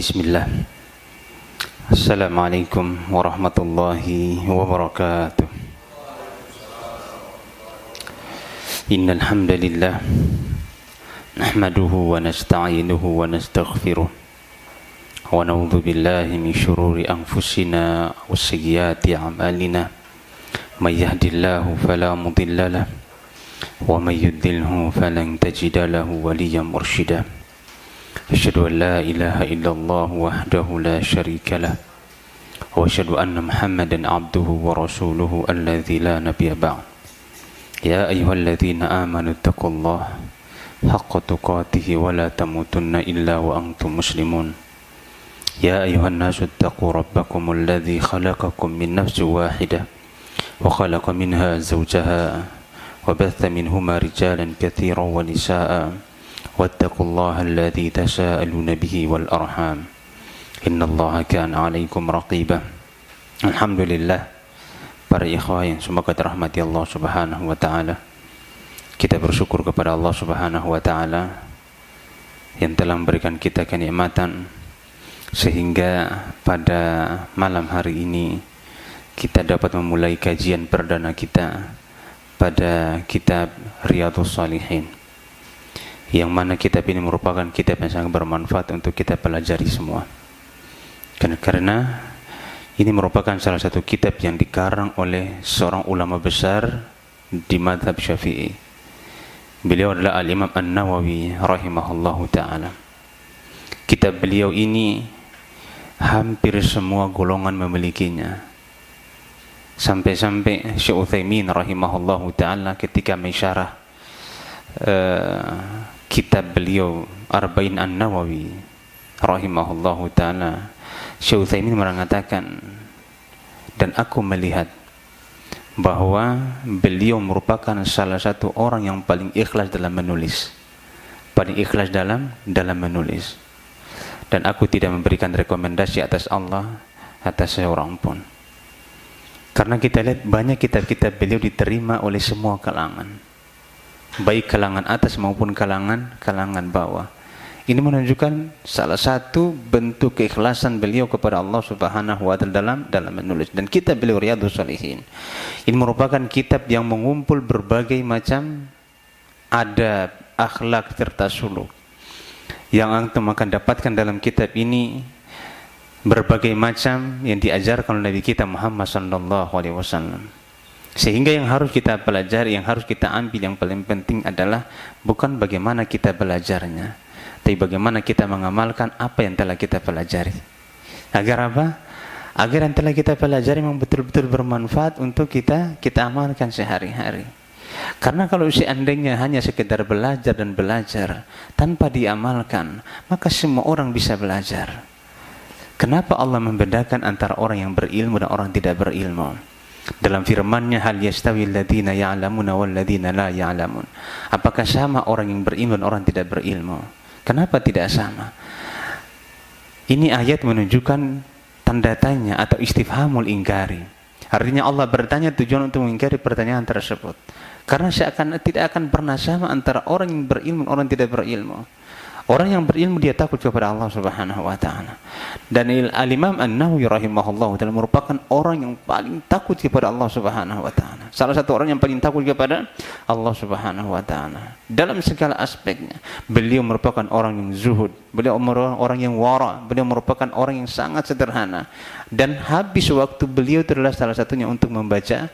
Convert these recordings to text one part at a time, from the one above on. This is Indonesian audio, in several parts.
Bismillah. Assalamualaikum warahmatullahi wabarakatuh. Innal hamdalillah nahmaduhu wa nasta'inuhu wa nastaghfiruh wa na'udzu billahi min shururi anfusina wa sayyiati a'malina. May yahdihillahu fala mudilla lahu wa may yudlilhu falan tajida lahu waliyyan mursyida. Asyhadu an la ilaha illallah wahdahu la syarika lah wa asyhadu anna Muhammadan abduhu wa rasuluhu alladzi la nabiyya ba'd. Ya ayyuhalladzina amanu taqullaha haqqa tuqatih wa la tamutunna illa wa antum muslimun. Ya ayyuhan nasu taqu rabbakumul ladzi khalaqakum min nafsin wahidah wa khalaqa minha zawjaha wa batha minhuma rijalan katsiran wa nisaa'a wattaqullaha alladzi tasaaluna bihi wal arham innallaha kana 'alaikum raqiba. Alhamdulillah, para ikhwah yang semoga dirahmati Allah Subhanahu wa taala. Kita bersyukur kepada Allah Subhanahu wa taala yang telah memberikan kita kenikmatan sehingga pada malam hari ini kita dapat memulai kajian perdana kita pada kitab Riyadhus Shalihin, yang mana kitab ini merupakan kitab yang sangat bermanfaat untuk kita pelajari semua. Karena ini merupakan salah satu kitab yang dikarang oleh seorang ulama besar di mazhab Syafi'i. Beliau adalah Al-Imam An-Nawawi rahimahullahu ta'ala. Kitab beliau ini hampir semua golongan memilikinya. Sampai-sampai Syekh Utsaimin rahimahullahu ta'ala ketika mensyarah kitab beliau Arba'in An-Nawawi rahimahullahu ta'ala, Syekh Utsaimin mengatakan, dan aku melihat bahwa beliau merupakan salah satu orang yang paling ikhlas dalam menulis, paling ikhlas dalam menulis, dan aku tidak memberikan rekomendasi atas Allah atas seorang pun. Karena kita lihat banyak kitab-kitab beliau diterima oleh semua kalangan, baik kalangan atas maupun kalangan bawah. Ini menunjukkan salah satu bentuk keikhlasan beliau kepada Allah Subhanahu wa taala dalam menulis. Dan kitab beliau Riyadhus Shalihin ini merupakan kitab yang mengumpul berbagai macam adab, akhlak serta suluk. Yang antum akan dapatkan dalam kitab ini berbagai macam yang diajarkan oleh Nabi kita Muhammad sallallahu alaihi wasallam. Sehingga yang harus kita pelajari, yang harus kita ambil, yang paling penting adalah bukan bagaimana kita belajarnya, tapi bagaimana kita mengamalkan apa yang telah kita pelajari. Agar apa? Agar yang telah kita pelajari memang betul-betul bermanfaat untuk kita amalkan sehari-hari. Karena kalau seandainya hanya sekedar belajar dan belajar tanpa diamalkan, maka semua orang bisa belajar. Kenapa Allah membedakan antara orang yang berilmu dan orang tidak berilmu? Dalam firman-Nya, hal yastawi alladziina ya'lamuna wal ladziina la ya'lamun. Apakah sama orang yang berilmu dan orang tidak berilmu? Kenapa tidak sama? Ini ayat menunjukkan tanda tanya atau istifhamul ingkari. Artinya Allah bertanya tujuan untuk mengingkari pertanyaan tersebut. Karena tidak akan pernah sama antara orang yang berilmu dan orang yang tidak berilmu. Orang yang berilmu dia takut kepada Allah Subhanahu wa taala. Dan Al-Imam An-Nawawi rahimahullah taala merupakan orang yang paling takut kepada Allah Subhanahu wa taala. Salah satu orang yang paling takut kepada Allah Subhanahu wa taala dalam segala aspeknya. Beliau merupakan orang yang zuhud, beliau merupakan orang yang wara, beliau merupakan orang yang sangat sederhana. Dan habis waktu beliau adalah salah satunya untuk membaca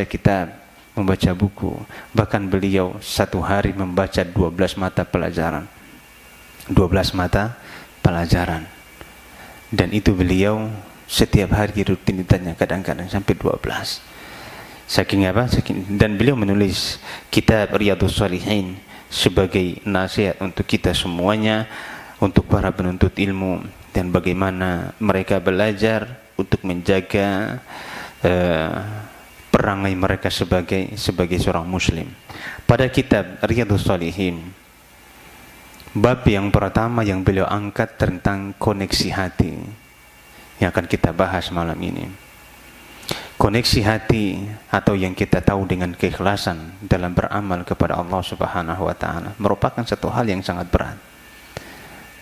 kitab, membaca buku. Bahkan beliau satu hari membaca 12 mata pelajaran. 12 mata pelajaran. Dan itu beliau setiap hari rutinitasnya, kadang-kadang sampai 12. Saking apa? Dan beliau menulis kitab Riyadhus Shalihin sebagai nasihat untuk kita semuanya, untuk para penuntut ilmu, dan bagaimana mereka belajar untuk menjaga perangai mereka sebagai seorang muslim. Pada kitab Riyadhus Shalihin, bab yang pertama yang beliau angkat tentang koneksi hati yang akan kita bahas malam ini. Koneksi hati atau yang kita tahu dengan keikhlasan dalam beramal kepada Allah Subhanahu wa taala merupakan satu hal yang sangat berat.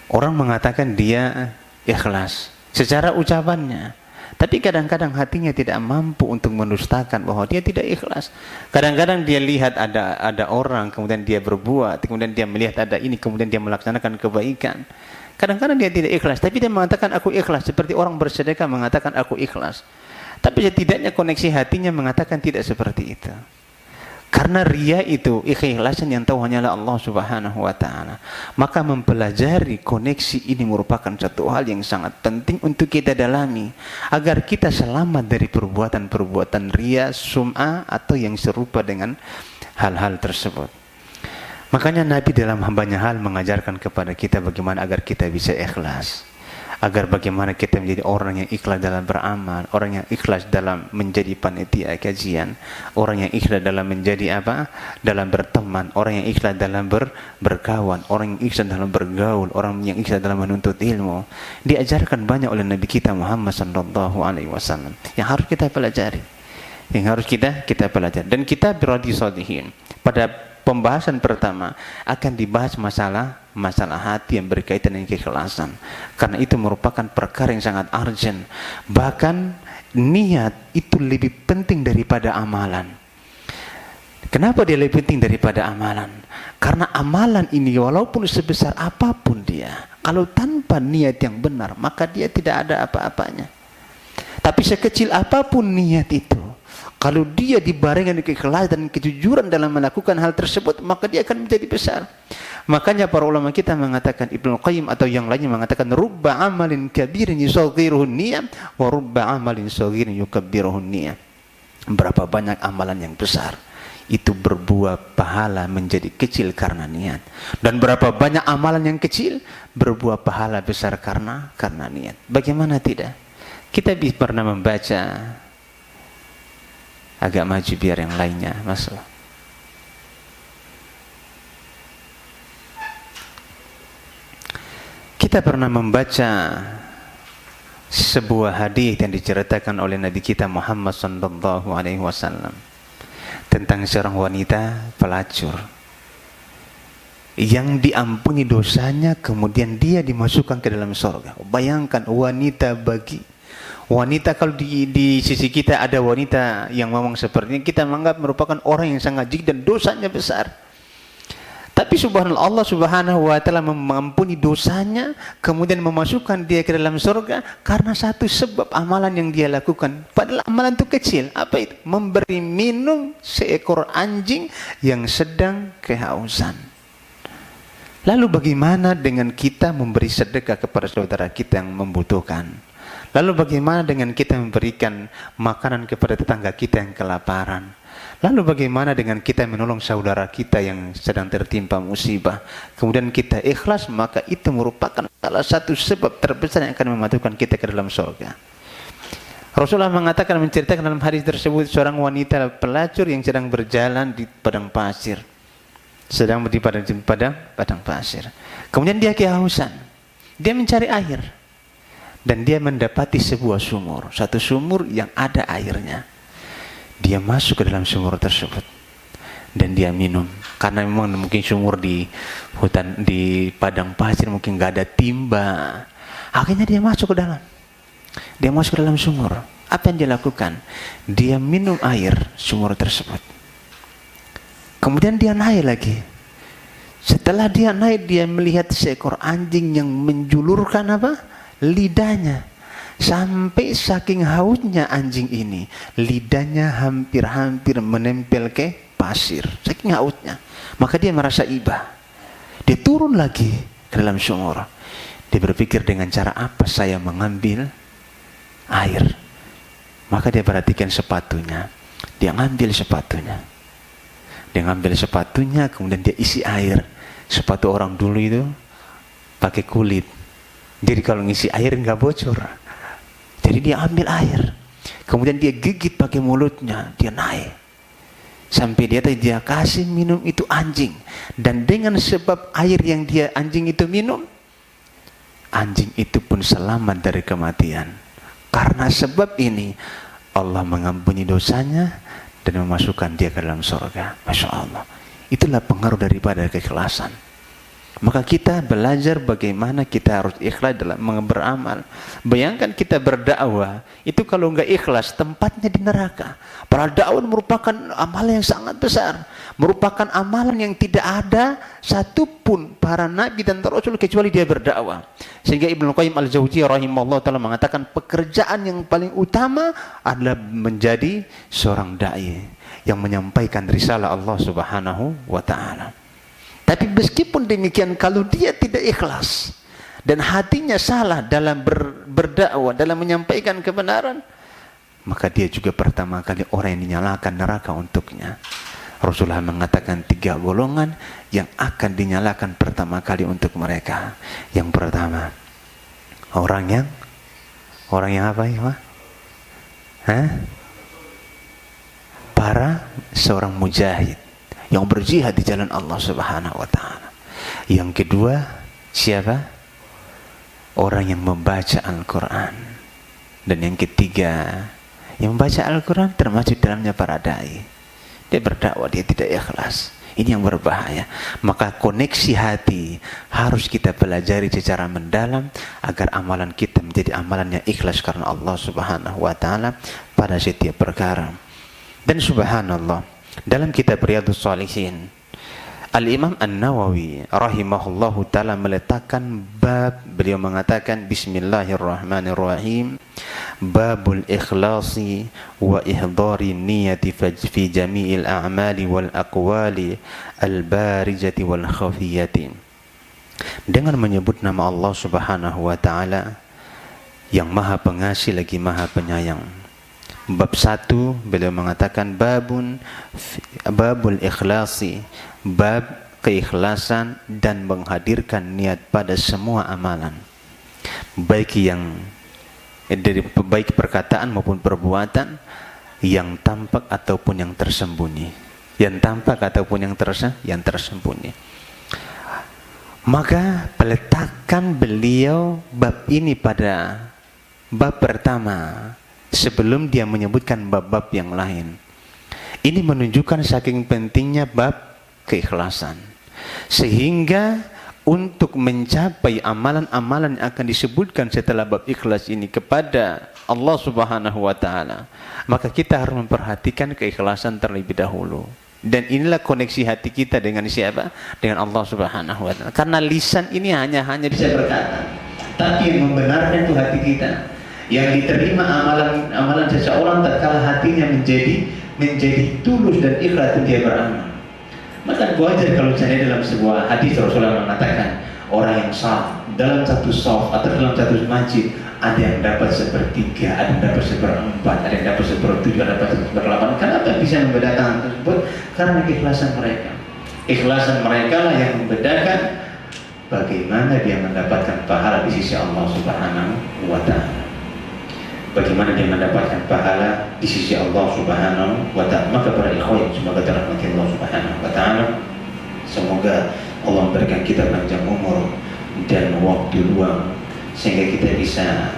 Orang mengatakan dia ikhlas secara ucapannya, tapi kadang-kadang hatinya tidak mampu untuk mendustakan bahwa dia tidak ikhlas. Kadang-kadang dia lihat ada orang, kemudian dia berbuat, kemudian dia melihat ada ini, kemudian dia melaksanakan kebaikan. Kadang-kadang dia tidak ikhlas, tapi dia mengatakan aku ikhlas, seperti orang bersedekah mengatakan aku ikhlas. Tapi setidaknya koneksi hatinya mengatakan tidak seperti itu. Karena riya itu, ikhlasan yang tahu hanyalah Allah Subhanahu wa ta'ala. Maka mempelajari koneksi ini merupakan satu hal yang sangat penting untuk kita dalami, agar kita selamat dari perbuatan-perbuatan riya, sum'ah, atau yang serupa dengan hal-hal tersebut. Makanya Nabi dalam banyak hal mengajarkan kepada kita bagaimana agar kita bisa ikhlas, agar bagaimana kita menjadi orang yang ikhlas dalam beramal, orang yang ikhlas dalam menjadi panitia kajian, orang yang ikhlas dalam menjadi dalam berteman, orang yang ikhlas dalam berkawan, orang yang ikhlas dalam bergaul, orang yang ikhlas dalam menuntut ilmu. Diajarkan banyak oleh Nabi kita Muhammad sallallahu alaihi wasallam yang harus kita pelajari, yang harus kita pelajari. Dan kita Riyadhus Shalihin pada pembahasan pertama akan dibahas masalah hati yang berkaitan dengan keikhlasan, karena itu merupakan perkara yang sangat urgent. Bahkan niat itu lebih penting daripada amalan. Kenapa dia lebih penting daripada amalan? Karena amalan ini walaupun sebesar apapun dia, kalau tanpa niat yang benar maka dia tidak ada apa-apanya. Tapi sekecil apapun niat itu, kalau dia dibarengi dengan keikhlasan dan kejujuran dalam melakukan hal tersebut, maka dia akan menjadi besar. Makanya para ulama kita mengatakan, Ibnu Qayyim atau yang lainnya mengatakan, rubba amalin kabirin yusaghiruhu niyam wa rubba amalin saghirin yukabbiruhu niyam. Berapa banyak amalan yang besar itu berbuah pahala menjadi kecil karena niat, dan berapa banyak amalan yang kecil berbuah pahala besar karena niat. Bagaimana tidak? Kita pernah membaca, agak maju biar yang lainnya masuk. Kita pernah membaca sebuah hadis yang diceritakan oleh Nabi kita Muhammad sallallahu alaihi wasallam tentang seorang wanita pelacur yang diampuni dosanya, kemudian dia dimasukkan ke dalam surga. Bayangkan wanita kalau di sisi kita ada wanita yang ngomong seperti ini, kita menganggap merupakan orang yang sangat jijik dan dosanya besar. Tapi subhanallah, Allah Subhanahu wa ta'ala mengampuni dosanya, kemudian memasukkan dia ke dalam surga karena satu sebab amalan yang dia lakukan. Padahal amalan itu kecil. Apa itu? Memberi minum seekor anjing yang sedang kehausan. Lalu bagaimana dengan kita memberi sedekah kepada saudara kita yang membutuhkan? Lalu bagaimana dengan kita memberikan makanan kepada tetangga kita yang kelaparan? Lalu bagaimana dengan kita menolong saudara kita yang sedang tertimpa musibah? Kemudian kita ikhlas, maka itu merupakan salah satu sebab terbesar yang akan memasukkan kita ke dalam surga. Rasulullah mengatakan, menceritakan dalam hadis tersebut, seorang wanita pelacur yang sedang berjalan di padang pasir. Sedang di padang pasir. Kemudian dia kehausan. Dia mencari air. Dan dia mendapati sebuah sumur, satu sumur yang ada airnya. Dia masuk ke dalam sumur tersebut dan dia minum, karena memang mungkin sumur di hutan, di padang pasir mungkin nggak ada timba. Akhirnya dia masuk ke dalam. Dia masuk ke dalam sumur. Apa yang dia lakukan? Dia minum air sumur tersebut. Kemudian dia naik lagi. Setelah dia naik, dia melihat seekor anjing yang menjulurkan lidahnya. Sampai saking hausnya anjing ini, lidahnya hampir-hampir menempel ke pasir, saking hausnya. Maka dia merasa iba. Dia turun lagi ke dalam sumur. Dia berpikir, dengan cara apa saya mengambil air? Maka dia perhatikan sepatunya. Dia ngambil sepatunya. Kemudian dia isi air. Sepatu orang dulu itu pakai kulit, jadi kalau ngisi air nggak bocor. Jadi dia ambil air, kemudian dia gigit pakai mulutnya, dia naik sampai dia kasih minum itu anjing. Dan dengan sebab air yang anjing itu minum, anjing itu pun selamat dari kematian. Karena sebab ini Allah mengampuni dosanya dan memasukkan dia ke dalam surga. Masya Allah. Itulah pengaruh daripada keikhlasan. Maka kita belajar bagaimana kita harus ikhlas dalam beramal. Bayangkan kita berdakwah, itu kalau nggak ikhlas tempatnya di neraka. Padahal dakwah merupakan amalan yang sangat besar, merupakan amalan yang tidak ada satupun para nabi dan rasul kecuali dia berdakwah. Sehingga Ibnu Qayyim Al-Jauziyah rahimahullah taala mengatakan pekerjaan yang paling utama adalah menjadi seorang dai yang menyampaikan risalah Allah Subhanahu wa taala. Tapi meskipun demikian, kalau dia tidak ikhlas dan hatinya salah dalam berdakwah, dalam menyampaikan kebenaran, maka dia juga pertama kali orang yang dinyalakan neraka untuknya. Rasulullah mengatakan 3 golongan yang akan dinyalakan pertama kali untuk mereka. Yang pertama, orang yang apa ya? Para seorang mujahid yang berjihad di jalan Allah Subhanahu wa taala. Yang kedua, siapa? Orang yang membaca Al-Qur'an. Dan yang ketiga, yang membaca Al-Qur'an termasuk dalamnya para dai. Dia berdakwah, dia tidak ikhlas. Ini yang berbahaya. Maka koneksi hati harus kita pelajari secara mendalam agar amalan kita menjadi amalan yang ikhlas karena Allah Subhanahu wa taala pada setiap perkara. Dan subhanallah, dalam kitab Riyadhus Shalihin, Al-Imam An-Nawawi rahimahullahu ta'ala meletakkan bab, beliau mengatakan bismillahirrahmanirrahim, babul ikhlasi wa ihdari niyati fi jami'il a'mali wal aqwali al-barijati wal khafiyati. Dengan menyebut nama Allah Subhanahu wa ta'ala yang maha pengasih lagi maha penyayang. Bab 1 beliau mengatakan babul ikhlasi, bab keikhlasan dan menghadirkan niat pada semua amalan, baik perkataan maupun perbuatan, yang tampak ataupun yang tersembunyi, yang tersembunyi. Maka meletakkan beliau bab ini pada bab pertama sebelum dia menyebutkan bab-bab yang lain. Ini menunjukkan saking pentingnya bab keikhlasan. Sehingga untuk mencapai amalan-amalan yang akan disebutkan setelah bab ikhlas ini kepada Allah Subhanahu wa taala, maka kita harus memperhatikan keikhlasan terlebih dahulu. Dan inilah koneksi hati kita dengan siapa? Dengan Allah Subhanahu wa taala. Karena lisan ini hanya bisa berkata, tapi yang membenarkan itu hati kita. Yang diterima amalan seseorang tatkala hatinya menjadi tulus dan ikhlas dia beramal. Maka wajar kalau saya dalam sebuah hadis Rasulullah mengatakan orang yang saf dalam satu saf atau dalam satu masjid, ada yang dapat 1/3, ada yang dapat 1/4, ada yang dapat 1/7, ada yang dapat 1/8. Kenapa bisa membedakan hal tersebut? Karena keikhlasan mereka. Ikhlasan mereka lah yang membedakan bagaimana dia mendapatkan pahala di sisi Allah Subhanahu wa taala. Bagaimana dia mendapatkan pahala di sisi Allah Subhanahu wa taala. Maka para ikhwan semoga dirahmati Allah Subhanahu wa taala, semoga Allah memberikan kita panjang umur dan waktu luang sehingga kita bisa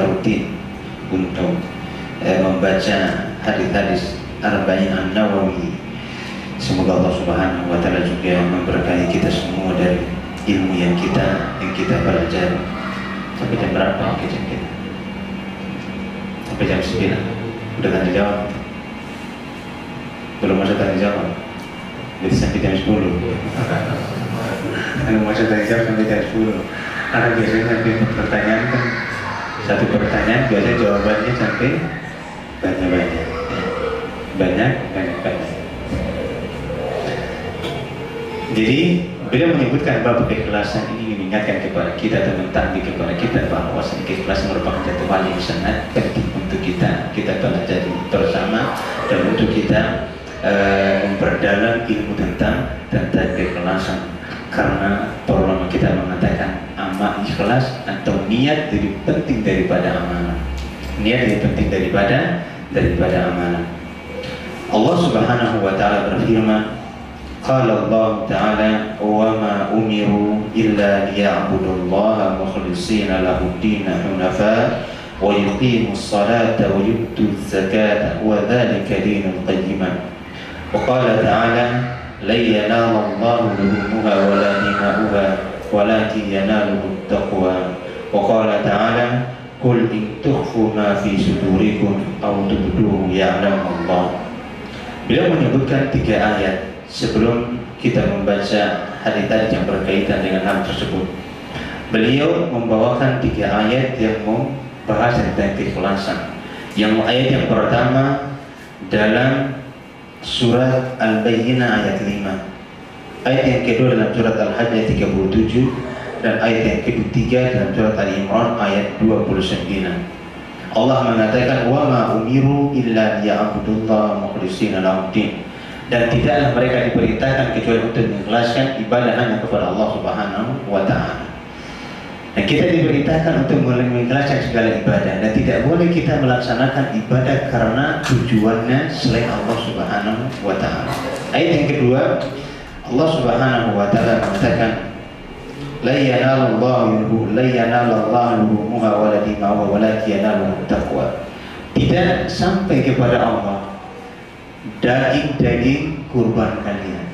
rutin untuk membaca hadis-hadis Arba'in An-Nawawi. Semoga Allah Subhanahu wa taala juga memberkahi kita semua dari ilmu yang kita pelajari. Sampai jam berapa jam kita? Sampai jam 9. Udah tanya jawab? Belum masuk tanya jawab? Jadi sampai jam 10. Kalau masuk tanya jawab sampai jam 10. Karena biasanya sampai pertanyaan kan, satu pertanyaan biasanya jawabannya sampai banyak. Jadi beliau menyebutkan bab keikhlasan ini mengingatkan kepada kita dan mentahdi kepada kita bahwa keikhlasan merupakan satu hal yang sangat penting untuk kita pelajari bersama dan untuk kita memperdalam ilmu tentang keikhlasan. Karena para ulama kita mengatakan amal ikhlas atau niat lebih penting daripada amalan. Niat lebih penting daripada amalan. Allah Subhanahu wa taala berfirman, qala Allah ta'ala wa ma umiru illa liya'budullaha mukhlishina lahud-din hunafa wa yuqimus salata wa yutuz zakata wa dzalika dinul qayyim. Wa qala ta'ala la yanalallahu luhumuha wala dima'uha walakin yanaluhu taqwa. Wa qala ta'ala qul in tukhfu ma fi sudurikum aw tubduhu ya'lamu Allah. Beliau menyebutkan 3 ayat sebelum kita membaca hadis tadi yang berkaitan dengan hal tersebut. Beliau membawakan 3 ayat yang membahas tentang keikhlasan. Yang ayat yang pertama dalam surat Al-Bayyinah ayat 5. Ayat yang kedua dalam surat Al-Hajj ayat 37, dan ayat yang ketiga dalam surat Al-Imran ayat 29. Allah mengatakan wa ma umiru illa liya'budullaha mukhlishina lahud-din, dan tidaklah mereka diperintahkan kecuali untuk mengikhlaskan ibadah hanya kepada Allah Subhanahu wa taala. Dan kita diperintahkan untuk mengikhlaskan segala ibadah, dan tidak boleh kita melaksanakan ibadah karena tujuannya selain Allah Subhanahu wa taala. Ayat yang kedua, Allah Subhanahu wa taala mengatakan la yanalallahu luhumuha wala dima'uha walakin yanaluhu taqwa. Tidak sampai kepada Allah daging-daging kurban kalian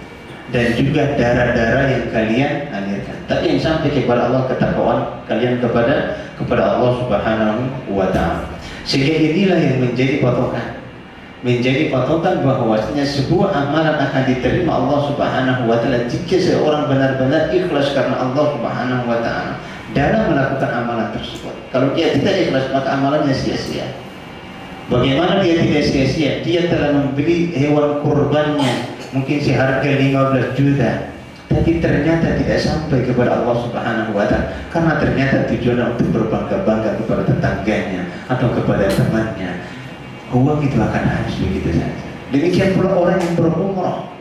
dan juga darah-darah yang kalian alirkan, tapi yang sampai kepada Allah ketakwaan kalian kepada Allah Subhanahu wa taala. Sehingga inilah yang menjadi patokan bahwasanya sebuah amalan akan diterima Allah Subhanahu wa taala jika seorang benar-benar ikhlas karena Allah Subhanahu wa taala dalam melakukan amalan tersebut. Kalau dia tidak ikhlas, maka amalannya sia-sia. Bagaimana dia tidak sia-sia? Dia telah membeli hewan kurbannya mungkin seharga 15 juta, tapi ternyata tidak sampai kepada Allah Subhanahu wa taala karena ternyata tujuannya untuk berbangga-bangga kepada tetangganya atau kepada temannya. Uang itu akan habis begitu saja. Demikian pula orang yang berumrah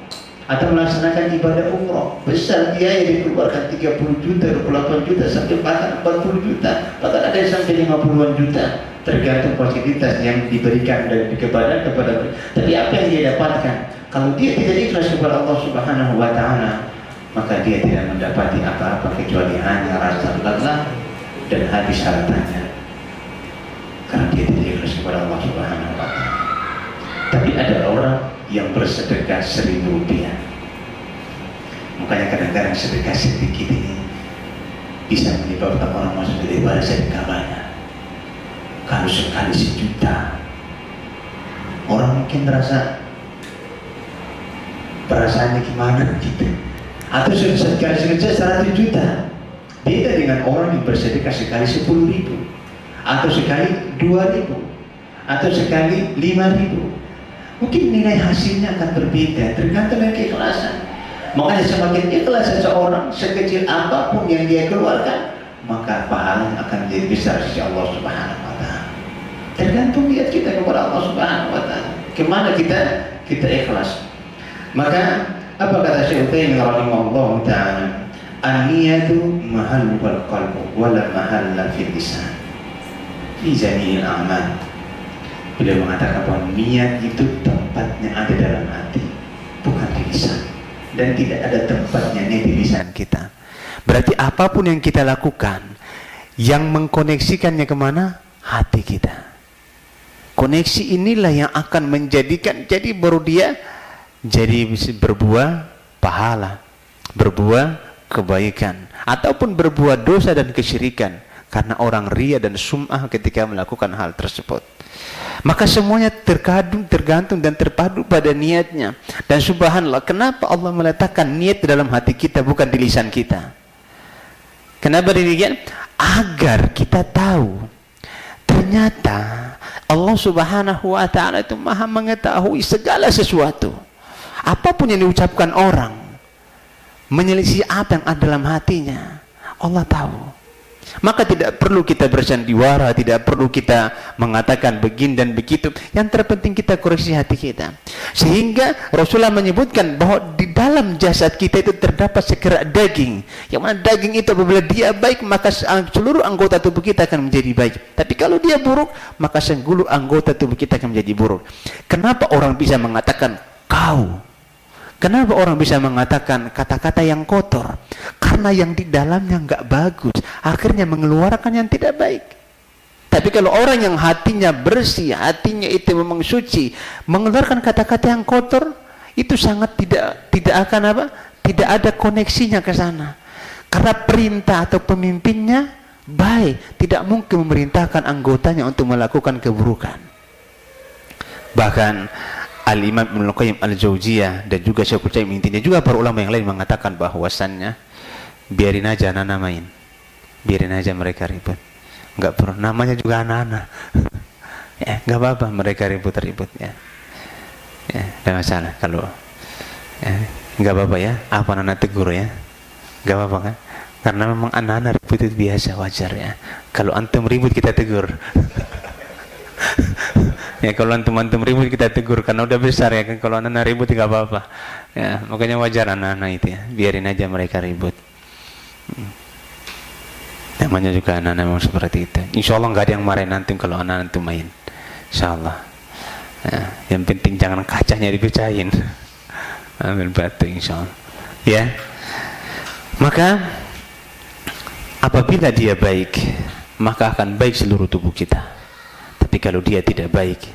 atau melaksanakan ibadah umrah, besar biaya dikeluarkan 30 juta, 28 juta sampai bahkan 40 juta, bahkan ada yang sampai 50-an juta, tergantung fasilitas yang diberikan dari kepada. Tapi apa yang dia dapatkan? Kalau dia tidak ikhlas kepada Allah Subhanahu wa taala, maka dia tidak mendapati apa-apa kecuali hanya rasa lelah dan habis hartanya, karena dia tidak ikhlas kepada Allah Subhanahu wa taala. Tapi ada orang yang bersedekah 1.000 rupiah. Makanya kadang-kadang sedekah sedikit ini bisa menyebabkan orang masuk daripada sedekah banyak. Kalau sekali 1 juta, orang mungkin perasaannya gimana gitu. Atau sekali 100 juta. Beda dengan orang yang bersedekah sekali 10.000, atau sekali 2.000, atau sekali 5.000. Mungkin nilai hasilnya akan berbeda tergantung dari keikhlasan. Makanya semakin ikhlas seseorang, sekecil apapun yang dia keluarkan, maka pahalanya akan menjadi besar sisi Allah Subhanahu wa taala. Tergantung niat kita kepada Allah Subhanahu wa taala. Kemana kita ikhlas. Maka apa kata Syekh Utsaimin rahimahullah taala? An-niyatu mahallul qalbi wala mahalla fil lisan fi jami'il a'mal. Beliau mengatakan bahwa niat itu tempatnya ada dalam hati, bukan di lisan, dan tidak ada tempatnya di lisan kita. Berarti apapun yang kita lakukan, yang mengkoneksikannya kemana? Hati kita. Koneksi inilah yang akan menjadikan, jadi baru dia jadi berbuah pahala, berbuah kebaikan, ataupun berbuah dosa dan kesyirikan, karena orang ria dan sum'ah ketika melakukan hal tersebut. Maka semuanya tergantung dan terpadu pada niatnya. Dan subhanallah, kenapa Allah meletakkan niat dalam hati kita bukan di lisan kita? Kenapa demikian? Agar kita tahu ternyata Allah Subhanahu wa taala itu Maha mengetahui segala sesuatu. Apapun yang diucapkan orang, menyelisih apa yang ada dalam hatinya, Allah tahu. Maka tidak perlu kita bersandiwara, tidak perlu kita mengatakan begini dan begitu. Yang terpenting kita koreksi hati kita. Sehingga Rasulullah menyebutkan bahwa di dalam jasad kita itu terdapat sekerak daging, yang mana daging itu apabila dia baik, maka seluruh anggota tubuh kita akan menjadi baik. Tapi kalau dia buruk, maka seluruh anggota tubuh kita akan menjadi buruk. Kenapa orang bisa mengatakan kau? Kenapa orang bisa mengatakan kata-kata yang kotor? Karena yang di dalamnya nggak bagus, akhirnya mengeluarkan yang tidak baik. Tapi kalau orang yang hatinya bersih, hatinya itu memang suci, mengeluarkan kata-kata yang kotor, itu sangat tidak akan apa? Tidak ada koneksinya ke sana. Karena perintah atau pemimpinnya baik, tidak mungkin memerintahkan anggotanya untuk melakukan keburukan. Bahkan Al-Imam Ibnu Qayyim Al-Jauziyah dan juga Syekhul Utsaimin, intinya juga para ulama yang lain mengatakan bahwasannya biarin aja anak-anak main, biarin aja mereka ribut, nggak perlu, namanya juga anak-anak. Ya, nggak apa-apa mereka ribut-ribut ya, nggak masalah kalau nggak apa-apa ya, apa anak tegur ya, nggak apa-apa kan, karena memang anak-anak ribut itu biasa, wajar ya. Kalau antum ribut kita tegur. Ya kalau antum ribut kita tegur karena udah besar ya kan, kalau anak-anak ribut nggak apa-apa ya, makanya wajar anak-anak itu ya, biarin aja mereka ribut. Namanya juga anak-anak memang seperti itu. Insya Allah nggak ada yang marahin antum kalau anak-anak antum main, insya Allah ya, yang penting jangan kacanya dipecahin, ambil batu insya Allah ya. Maka apabila dia baik, maka akan baik seluruh tubuh kita. Tapi kalau dia tidak baik,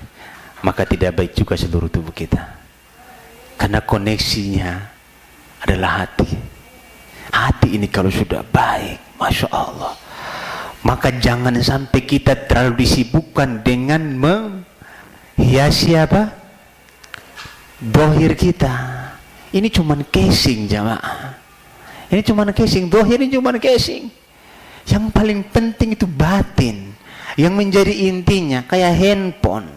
maka tidak baik juga seluruh tubuh kita. Karena koneksinya adalah hati. Hati ini kalau sudah baik, Masya Allah, maka jangan sampai kita terlalu disibukkan dengan menghiasi apa? Dohir kita. Ini cuman casing jamaah. Ini cuman casing, dohir ini cuman casing. Yang paling penting itu batin. Yang menjadi intinya kayak handphone.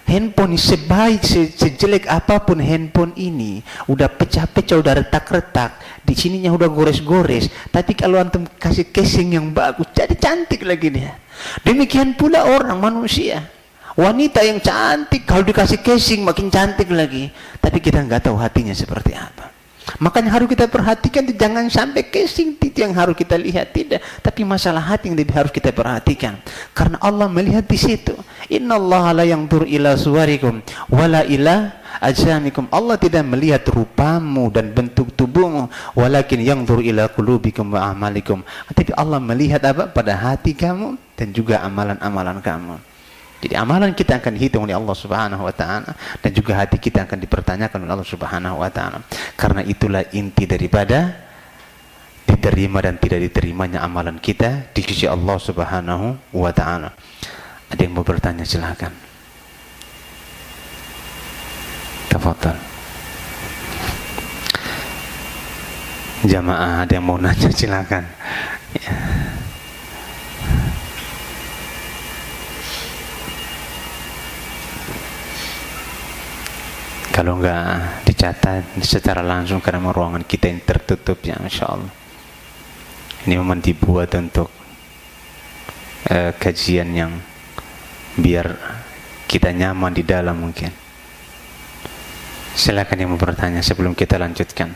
Handphone sebaik, sejelek apapun handphone ini, udah pecah-pecah, udah retak-retak, di sininya udah gores-gores. Tapi kalau antum kasih casing yang bagus, jadi cantik lagi dia. Demikian pula orang manusia. Wanita yang cantik kalau dikasih casing makin cantik lagi. Tapi kita nggak tahu hatinya seperti apa. Makanya harus kita perhatikan, jangan sampai casing itu yang harus kita lihat, tidak, tapi masalah hati yang lebih harus kita perhatikan. Karena Allah melihat di situ. Innallaha la yanzuru ila suwarikum wala ila ajsamikum. Allah tidak melihat rupamu dan bentuk tubuhmu, walakin yanzuru ila qulubikum wa a'malikum. Tapi Allah melihat apa? Pada hati kamu dan juga amalan-amalan kamu. Jadi amalan kita akan dihitung oleh Allah Subhanahu wa taala dan juga hati kita akan dipertanyakan oleh Allah Subhanahu wa taala. Karena itulah inti daripada diterima dan tidak diterimanya amalan kita di sisi Allah Subhanahu wa taala. Ada yang mau bertanya silakan. Tafadhal. Jamaah ada yang mau nanya silakan. Ya. Kalau enggak dicatat secara langsung karena ruangan kita yang tertutup ya, Masya Allah. Ini memang dibuat untuk kajian yang biar kita nyaman di dalam mungkin. Silakan yang mau bertanya sebelum kita lanjutkan.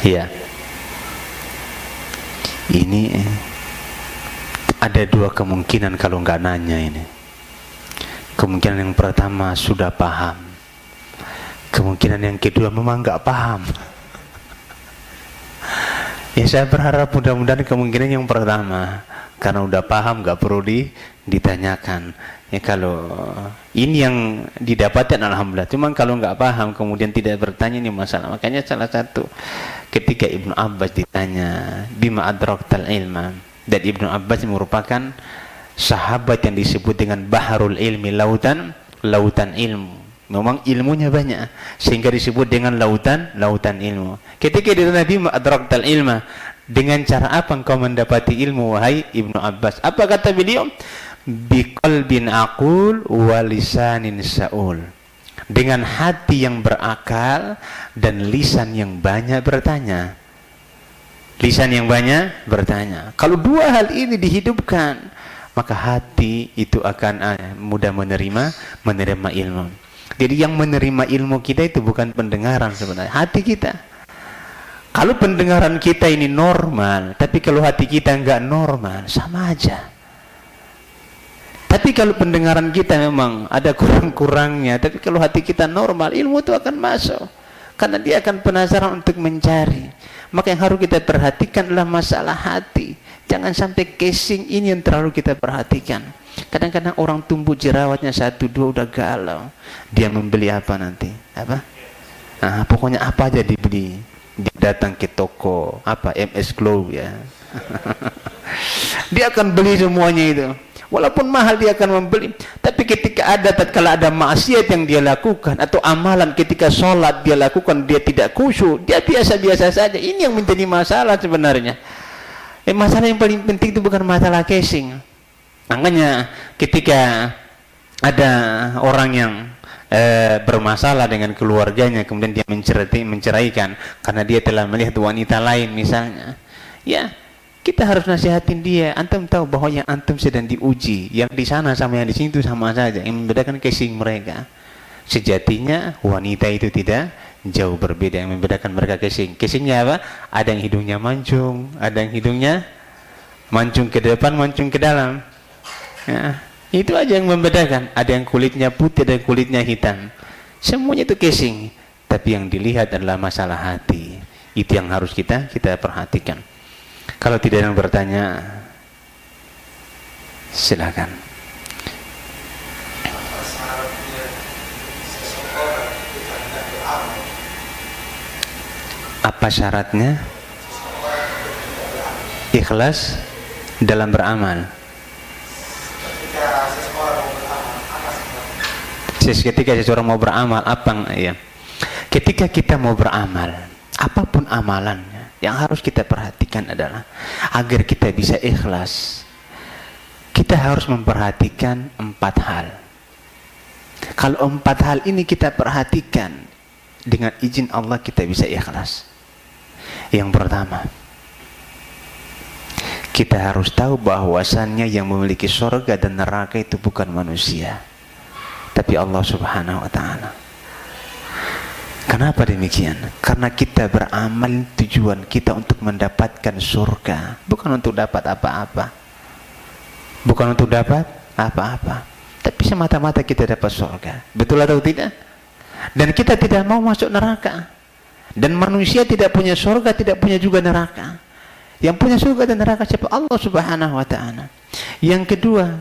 Ya. Ini ada dua kemungkinan kalau enggak nanya ini. Kemungkinan yang pertama sudah paham. Kemungkinan yang kedua memang nggak paham. Ya saya berharap mudah-mudahan kemungkinan yang pertama, karena udah paham nggak perlu ditanyakan. Ya kalau ini yang didapatkan alhamdulillah. Cuman kalau nggak paham kemudian tidak bertanya, ini masalah. Makanya salah satu ketika Ibnu Abbas ditanya bima adraktal ilma, dan Ibnu Abbas merupakan sahabat yang disebut dengan baharul ilmi, lautan ilmu. Memang ilmunya banyak sehingga disebut dengan lautan ilmu. Ketika ditanya bima adraktal ilma, dengan cara apa engkau mendapati ilmu wahai Ibnu Abbas? Apa kata beliau? Biqalbin aqul wa lisanin saul. Dengan hati yang berakal dan lisan yang banyak bertanya. Lisan yang banyak bertanya. Kalau dua hal ini dihidupkan, maka hati itu akan mudah menerima ilmu. Jadi yang menerima ilmu kita itu bukan pendengaran sebenarnya, hati kita. Kalau pendengaran kita ini normal, tapi kalau hati kita enggak normal, sama aja. Tapi kalau pendengaran kita memang ada kurang-kurangnya, tapi kalau hati kita normal, ilmu itu akan masuk. Karena dia akan penasaran untuk mencari. Maka yang harus kita perhatikan adalah masalah hati. Jangan sampai casing ini yang terlalu kita perhatikan. Kadang-kadang orang tumbuh jerawatnya 1, 2 udah galau. Dia membeli apa nanti? Apa? Nah, pokoknya apa aja dibeli. Dia datang ke toko apa MS Glow ya. Dia akan beli semuanya itu. Walaupun mahal dia akan membeli. Tapi ketika tatkala ada maksiat yang dia lakukan atau amalan ketika sholat dia lakukan dia tidak khusyuk, dia biasa-biasa saja. Ini yang menjadi masalah sebenarnya. Masalah yang paling penting itu bukan masalah casing. Makanya ketika ada orang yang bermasalah dengan keluarganya kemudian dia menceraikan karena dia telah melihat wanita lain misalnya, ya kita harus nasihatin dia. Antum tahu bahwa yang antum sedang diuji, yang di sana sama yang di sini itu sama saja. Yang membedakan casing mereka, sejatinya wanita itu tidak jauh berbeda. Yang membedakan mereka casingnya apa? Ada yang hidungnya mancung, ada yang hidungnya mancung ke depan, mancung ke dalam. Ya, itu aja yang membedakan. Ada yang kulitnya putih, ada yang kulitnya hitam. Semuanya itu casing. Tapi yang dilihat adalah masalah hati. Itu yang harus kita perhatikan. Kalau tidak ada yang bertanya, silakan. Apa syaratnya? Ikhlas dalam beramal. Ketika seseorang mau beramal, apa ya? Ketika kita mau beramal, apapun amalannya, yang harus kita perhatikan adalah agar kita bisa ikhlas. Kita harus memperhatikan 4 hal. Kalau 4 hal ini kita perhatikan, dengan izin Allah kita bisa ikhlas. Yang pertama, kita harus tahu bahwasannya yang memiliki surga dan neraka itu bukan manusia, tapi Allah Subhanahu wa ta'ala. Kenapa demikian? Karena kita beramal tujuan kita untuk mendapatkan surga, bukan untuk dapat apa-apa. Bukan untuk dapat apa-apa, tapi semata-mata kita dapat surga. Betul atau tidak? Dan kita tidak mau masuk neraka. Dan manusia tidak punya surga, tidak punya juga neraka. Yang punya surga dan neraka siapa? Allah Subhanahu wa ta'ala. Yang kedua,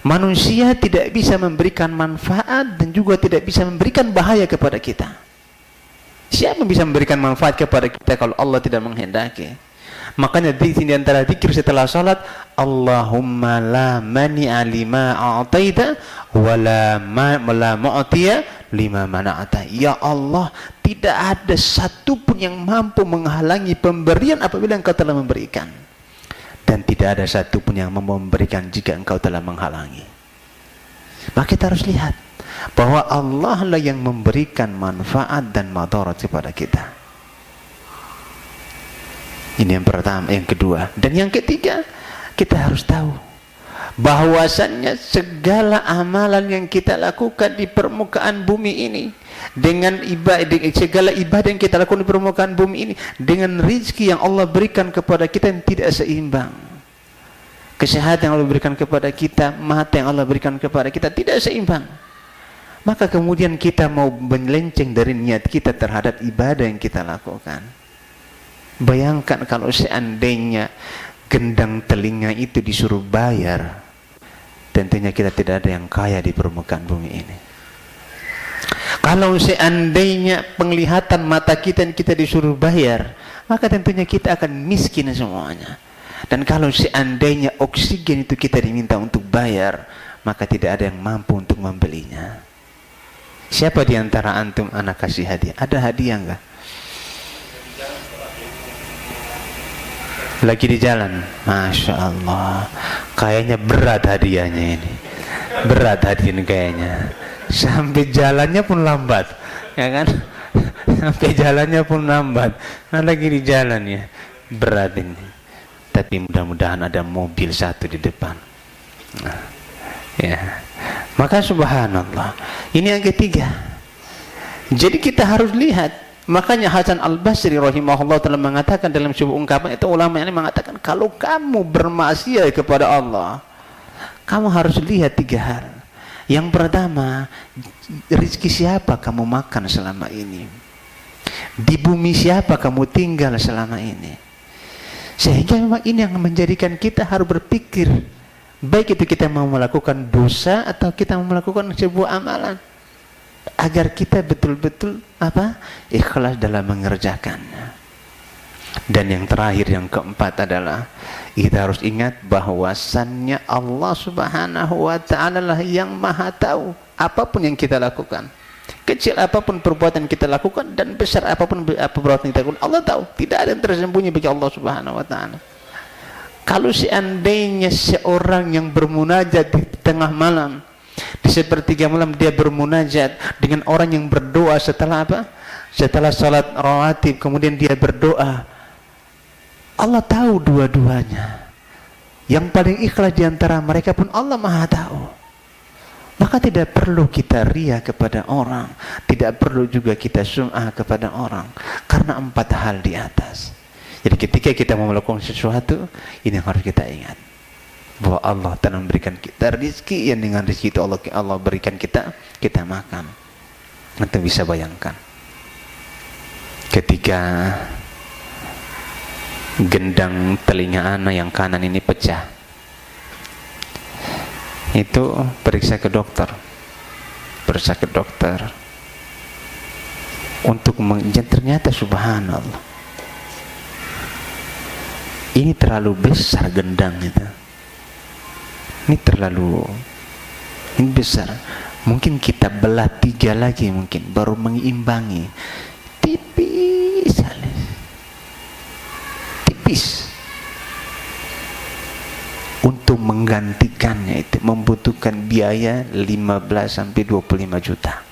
manusia tidak bisa memberikan manfaat dan juga tidak bisa memberikan bahaya kepada kita. Siapa yang bisa memberikan manfaat kepada kita kalau Allah tidak menghendaki? Makanya di sini antara zikir setelah salat, Allahumma la mani'a lima a'taita wa la mu'tiya lima mana'ata. Ya Allah, tidak ada satupun yang mampu menghalangi pemberian apabila Engkau telah memberikan, dan tidak ada satupun yang mampu memberikan jika Engkau telah menghalangi. Maka kita harus lihat bahwa Allah lah yang memberikan manfaat dan madarat kepada kita. Ini yang pertama. Yang kedua dan yang ketiga, kita harus tahu bahwasannya segala amalan yang kita lakukan di permukaan bumi ini, dengan segala ibadah yang kita lakukan di permukaan bumi ini, dengan rezeki yang Allah berikan kepada kita yang tidak seimbang, kesehatan yang Allah berikan kepada kita, mata yang Allah berikan kepada kita tidak seimbang, maka kemudian kita mau melenceng dari niat kita terhadap ibadah yang kita lakukan. Bayangkan kalau seandainya gendang telinga itu disuruh bayar, tentunya kita tidak ada yang kaya di permukaan bumi ini. Kalau seandainya penglihatan mata kita yang kita disuruh bayar, maka tentunya kita akan miskin semuanya. Dan kalau seandainya oksigen itu kita diminta untuk bayar, maka tidak ada yang mampu untuk membelinya. Siapa di antara antum anak kasih hadiah? Ada hadiah enggak? Lagi di jalan, Masya Allah, kayaknya berat hadiahnya ini, berat hadiahnya kayaknya, sampai jalannya pun lambat, ya kan? Sampai jalannya pun lambat, nah lagi di jalan ya, berat ini. Tapi mudah-mudahan ada mobil satu di depan. Nah, ya, maka subhanallah, ini yang ketiga. Jadi kita harus lihat. Makanya Hasan Al-Basri rahimahullah telah mengatakan dalam sebuah ungkapan itu, ulama ini mengatakan kalau kamu bermaksiat kepada Allah, kamu harus lihat 3 hal. Yang pertama, rezeki siapa kamu makan selama ini, di bumi siapa kamu tinggal selama ini. Sehingga memang ini yang menjadikan kita harus berpikir baik itu kita mau melakukan dosa atau kita mau melakukan sebuah amalan, agar kita betul-betul ikhlas dalam mengerjakannya. Dan yang terakhir, yang keempat adalah kita harus ingat bahwasannya Allah Subhanahu wa ta'ala lah yang maha tahu apapun yang kita lakukan. Kecil apapun perbuatan kita lakukan dan besar apapun perbuatan kita lakukan, Allah tahu. Tidak ada yang tersembunyi bagi Allah Subhanahu wa ta'ala. Kalau seandainya seorang yang bermunajat di tengah malam, di sepertiga malam dia bermunajat dengan orang yang berdoa setelah setelah salat rawatib, kemudian dia berdoa, Allah tahu dua-duanya. Yang paling ikhlas di antara mereka pun Allah maha tahu. Maka tidak perlu kita ria kepada orang, tidak perlu juga kita sum'ah kepada orang, karena 4 hal di atas. Jadi ketika kita mau melakukan sesuatu, ini yang harus kita ingat, bahwa Allah telah memberikan kita rezeki, yang dengan rezeki itu Allah berikan kita makan. Nanti bisa bayangkan ketika gendang telinga anak yang kanan ini pecah, itu periksa ke dokter untuk ternyata subhanallah, ini terlalu besar gendang itu, ini besar, mungkin kita belah 3 lagi mungkin baru mengimbangi, tipis untuk menggantikannya itu membutuhkan biaya 15-25 juta.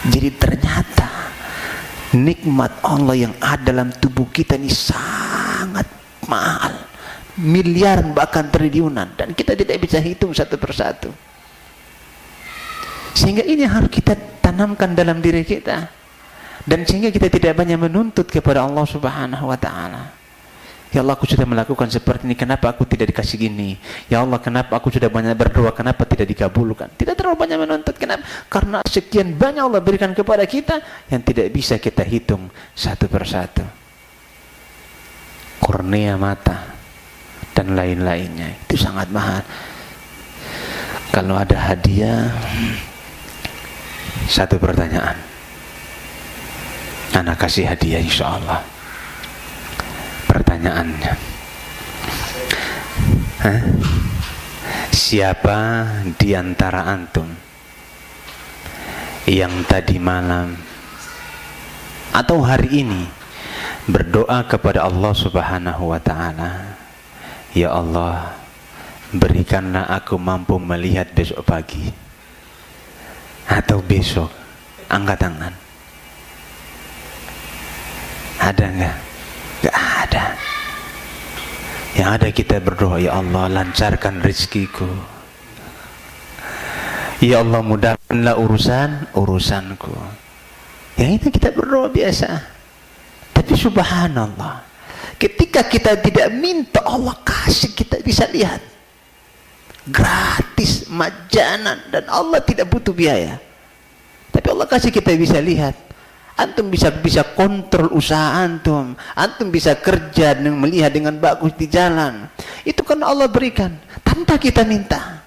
Jadi ternyata nikmat Allah yang ada dalam tubuh kita ini sangat mahal, miliaran bahkan triliunan, dan kita tidak bisa hitung satu persatu. Sehingga ini harus kita tanamkan dalam diri kita, dan sehingga kita tidak banyak menuntut kepada Allah Subhanahu wa ta'ala. Ya Allah, aku sudah melakukan seperti ini, kenapa aku tidak dikasih gini? Ya Allah, kenapa aku sudah banyak berdoa, kenapa tidak dikabulkan? Tidak terlalu banyak menuntut. Kenapa? Karena sekian banyak Allah berikan kepada kita yang tidak bisa kita hitung satu persatu. Kornea mata dan lain-lainnya itu sangat mahal. Kalau ada hadiah, satu pertanyaan, anak kasih hadiah insya Allah. Pertanyaannya, siapa di antara antum yang tadi malam atau hari ini berdoa kepada Allah Subhanahu wa ta'ala, ya Allah, berikanlah aku mampu melihat besok pagi atau besok? Angkat tangan. Ada enggak? Enggak ada. Yang ada kita berdoa, ya Allah, lancarkan rezekiku, ya Allah, mudahkanlah urusanku. Yang itu kita berdoa biasa. Tapi subhanallah, ketika kita tidak minta, Allah kasih, kita bisa lihat gratis, majanan, dan Allah tidak butuh biaya. Tapi Allah kasih, kita bisa lihat. Antum bisa kontrol usaha antum bisa kerja dan melihat dengan bagus di jalan. Itu kan Allah berikan tanpa kita minta,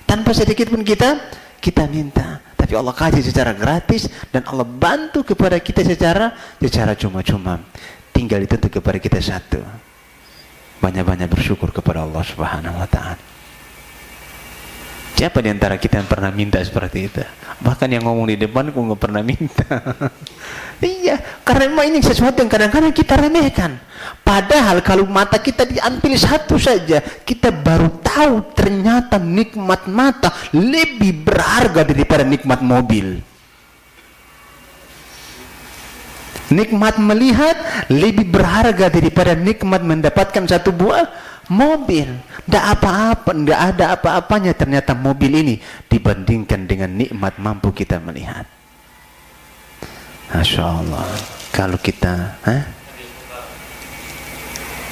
tanpa sedikit pun kita minta. Tapi Allah kasih secara gratis, dan Allah bantu kepada kita secara cuma-cuma. Tinggal dituntut kepada kita satu, banyak-banyak bersyukur kepada Allah Subhanahu wa ta'ala. Siapa di antara kita yang pernah minta seperti itu? Bahkan yang ngomong di depan aku nggak pernah minta. Iya, karena memang ini sesuatu yang kadang-kadang kita remehkan. Padahal kalau mata kita diambil satu saja, kita baru tahu ternyata nikmat mata lebih berharga daripada nikmat mobil. Nikmat melihat lebih berharga daripada nikmat mendapatkan satu buah mobil. Tidak ada apa-apanya ternyata mobil ini dibandingkan dengan nikmat mampu kita melihat. Masya Allah. Kalau kita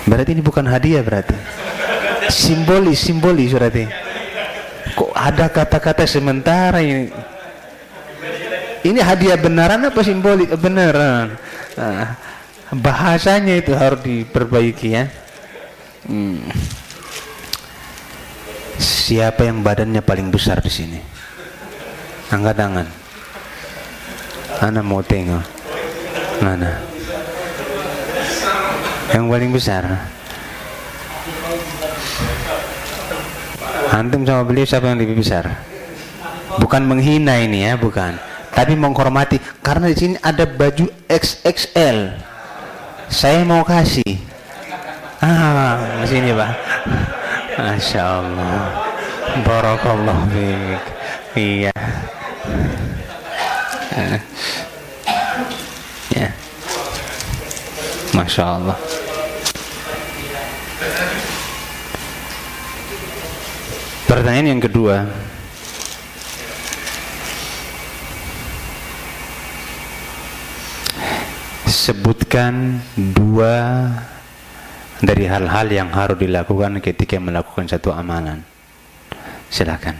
berarti ini bukan hadiah, berarti simbolis berarti. Kok ada kata-kata sementara ini? Ini hadiah beneran apa simbolis? Beneran. Bahasanya itu harus diperbaiki ya. Siapa yang badannya paling besar di sini? Angkat tangan. Ana mau tengok. Mana? Yang paling besar. Antum sama beliau siapa yang lebih besar? Bukan menghina ini ya, bukan. Tapi menghormati karena di sini ada baju XXL. Saya mau kasih. Di sini Pak. Masya Allah. Barakallahu fiik. Iya. Ya. Masya Allah. Pertanyaan yang kedua, sebutkan 2 dari hal-hal yang harus dilakukan ketika melakukan satu amalan. Silakan.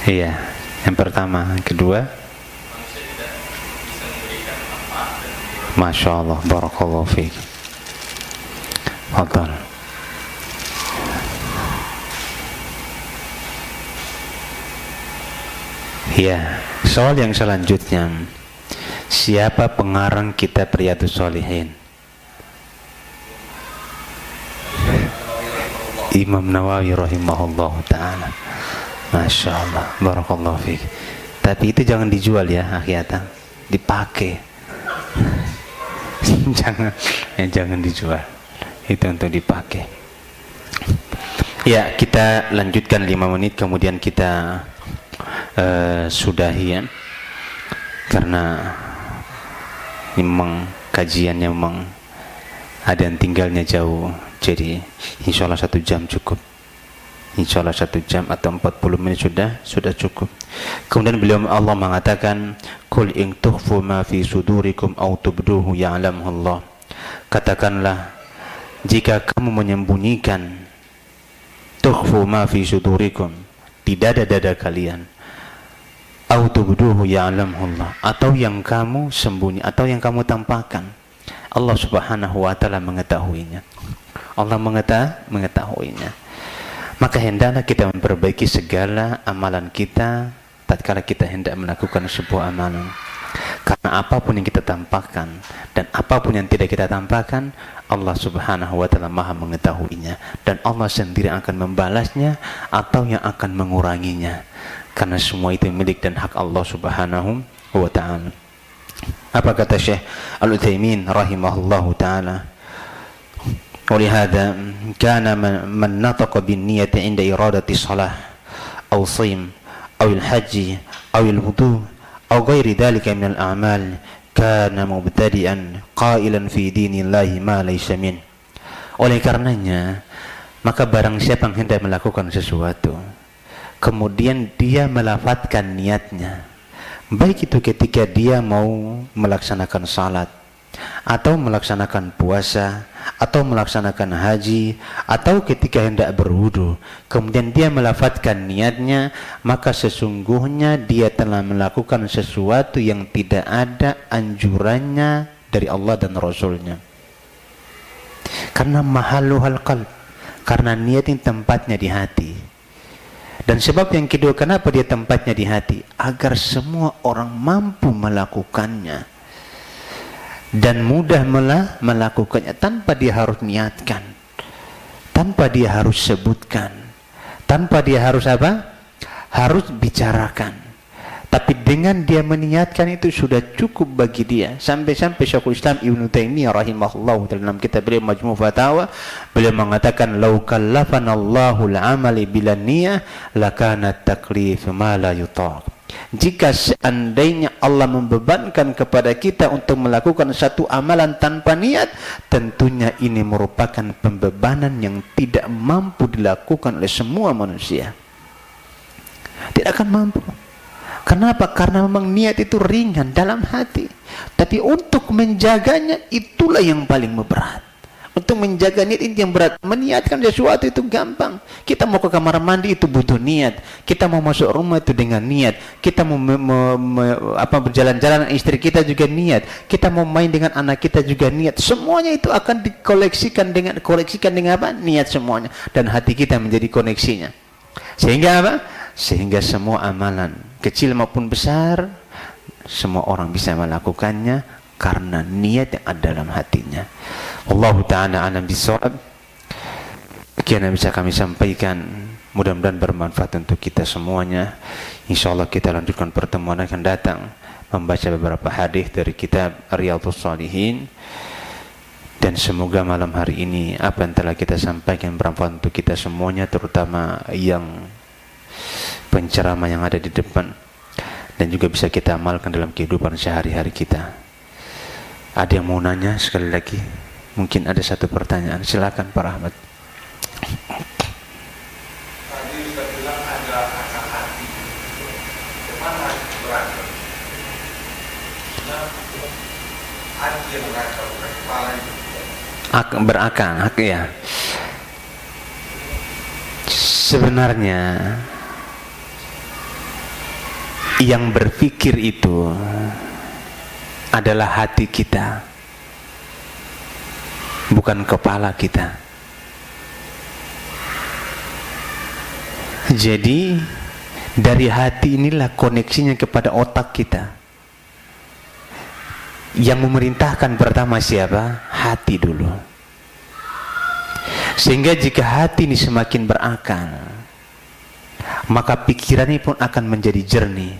Iya, yang pertama, yang kedua. Masya Allah, barakallahu fiik. Fadal. Ya, soal yang selanjutnya, siapa pengarang kitab Riyadhus Shalihin? Imam Nawawi rahimahullah ta'ala. Masya Allah, barakallahu fiik. Tapi itu jangan dijual ya, akhirnya dipakai. jangan dijual. Itu untuk dipakai. Ya, kita lanjutkan 5 menit, kemudian kita sudahi ya, karena memang kajiannya memang ada yang tinggalnya jauh, jadi insya Allah 1 jam cukup. Insya Allah 1 jam atau 40 menit sudah cukup. Kemudian beliau Allah mengatakan, Qul in tukhfu ma fi sudurikum aw tubduhu ya'lamuhu Allah. Katakanlah, jika kamu menyembunyikan tukhfu ma fi sudurikum, di dada-dada kalian, aw tubduhu ya'lamuhu Allah, atau yang kamu sembunyi atau yang kamu tampakkan, Allah Subhanahu wa taala mengetahuinya. Allah mengetahuinya. Maka hendaklah kita memperbaiki segala amalan kita tatkala kita hendak melakukan sebuah amalan. Karena apapun yang kita tampakkan dan apapun yang tidak kita tampakkan, Allah Subhanahu wa taala Maha mengetahuinya, dan Allah sendiri akan membalasnya atau yang akan menguranginya. Karena semua itu milik dan hak Allah Subhanahu wa taala. Apa kata Syekh Al-Utsaimin rahimahullahu taala? ولهذا كان من نطق بالنية عند إرادة الصلاة أو صيم أو الحج أو الوضوء أو غير ذلك من الأعمال كان مبتدئا قائلا في دين الله ما ليس منه. Oleh karenanya, maka barang siapa yang hendak melakukan sesuatu, kemudian dia melafadzkan niatnya, baik itu ketika dia mau melaksanakan salat, atau melaksanakan puasa, atau melaksanakan haji, atau ketika hendak berwudu, kemudian dia melafadzkan niatnya, maka sesungguhnya dia telah melakukan sesuatu yang tidak ada anjurannya dari Allah dan Rasulnya. Karena mahalluhal qalb, karena niat yang tempatnya di hati. Dan sebab yang kedua, kenapa dia tempatnya di hati? Agar semua orang mampu melakukannya dan mudah melakukannya tanpa dia harus niatkan, tanpa dia harus sebutkan, tanpa dia harus apa? Harus bicarakan. Tapi dengan dia meniatkan itu sudah cukup bagi dia. Sampai-sampai Syekhul Islam Ibnu Taimiyah rahimahullah dalam kitab beliau Majmu' Fatawa, beliau mengatakan, "Lau kallafanallahu al-amali bila niyah lakana taklif ma la yutaq." Jika seandainya Allah membebankan kepada kita untuk melakukan satu amalan tanpa niat, tentunya ini merupakan pembebanan yang tidak mampu dilakukan oleh semua manusia. Tidak akan mampu. Kenapa? Karena memang niat itu ringan dalam hati. Tapi untuk menjaganya itulah yang paling berat. Untuk menjaga niat ini yang berat. Meniatkan sesuatu itu gampang. Kita mau ke kamar mandi itu butuh niat. Kita mau masuk rumah itu dengan niat. Kita mau berjalan-jalan dengan istri kita juga niat. Kita mau main dengan anak kita juga niat. Semuanya itu akan dikoleksikan dengan apa? Niat semuanya. Dan hati kita menjadi koneksinya. Sehingga apa? Sehingga semua amalan kecil maupun besar, semua orang bisa melakukannya karena niat yang ada dalam hatinya. Allah Ta'ala alam bisawab. Sekian yang bisa kami sampaikan, mudah-mudahan bermanfaat untuk kita semuanya. InsyaAllah kita lanjutkan pertemuan akan datang, membaca beberapa hadis dari kitab Riyadhus Shalihin. Dan semoga malam hari ini apa yang telah kita sampaikan bermanfaat untuk kita semuanya, terutama yang penceramah yang ada di depan, dan juga bisa kita amalkan dalam kehidupan sehari-hari kita. Ada yang mau nanya sekali lagi? Mungkin ada satu pertanyaan, silakan Pak Rahmat. Tadi Ustaz bilang ada akal hati. Kemana berada? Nah, hati yang berakal, bukan kepala itu. Berakal, ya. Sebenarnya yang berpikir itu adalah hati kita, bukan kepala kita. Jadi dari hati inilah koneksinya kepada otak kita. Yang memerintahkan pertama siapa? Hati dulu. Sehingga jika hati ini semakin berakal, maka pikiran ini pun akan menjadi jernih.